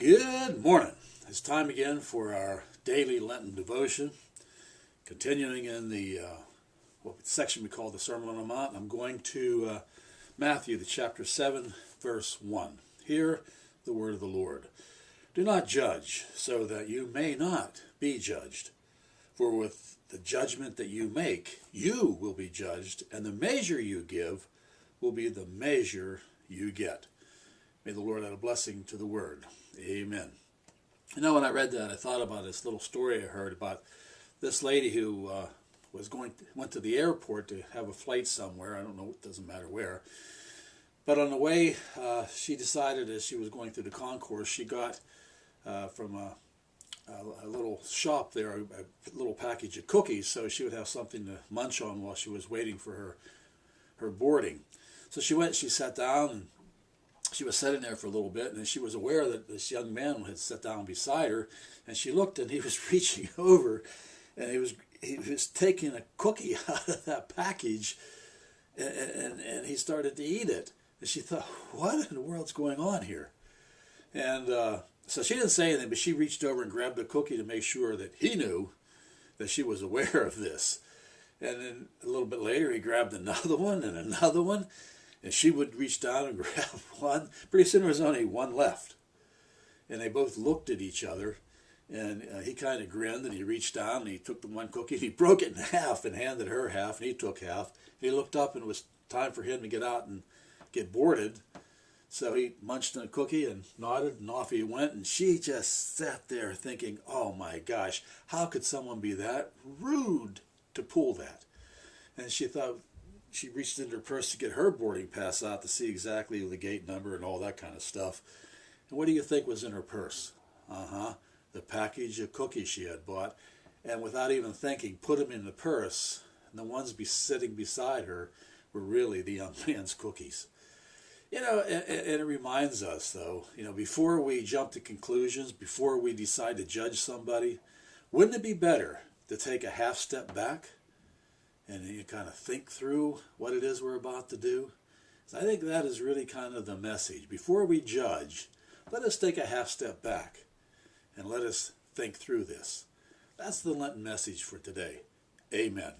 Good morning. It's time again for our daily Lenten devotion, continuing in the what section we call the Sermon on the Mount. I'm going to Matthew, the chapter 7, verse 1. Hear the word of the Lord. Do not judge, so that you may not be judged. For with the judgment that you make, you will be judged, and the measure you give will be the measure you get. May the Lord add a blessing to the word. Amen. You know, when I read that, I thought about this little story I heard about this lady who went to the airport to have a flight somewhere. I don't know, it doesn't matter where. But on the way, she decided as she was going through the concourse, she got from a little shop there, a little package of cookies, so she would have something to munch on while she was waiting for her boarding. So she went, she sat down, and she was sitting there for a little bit, and then she was aware that this young man had sat down beside her, and she looked, and he was reaching over, and he was taking a cookie out of that package, and he started to eat it. And she thought, what in the world's going on here? And so she didn't say anything, but she reached over and grabbed the cookie to make sure that he knew that she was aware of this. And then a little bit later, he grabbed another one and another one, and she would reach down and grab one. Pretty soon there was only one left. And they both looked at each other, and he kind of grinned, and he reached down, and he took the one cookie, and he broke it in half and handed her half, and he took half. And he looked up, and it was time for him to get out and get boarded. So he munched on a cookie and nodded, and off he went, and she just sat there thinking, oh my gosh, how could someone be that rude to pull that? And she thought, she reached into her purse to get her boarding pass out to see exactly the gate number and all that kind of stuff. And what do you think was in her purse? The package of cookies she had bought. And without even thinking, put them in the purse. And the ones sitting beside her were really the young man's cookies. You know, and it reminds us, though, you know, before we jump to conclusions, before we decide to judge somebody, wouldn't it be better to take a half step back and you kind of think through what it is we're about to do? So I think that is really kind of the message. Before we judge, let us take a half step back and let us think through this. That's the Lenten message for today. Amen.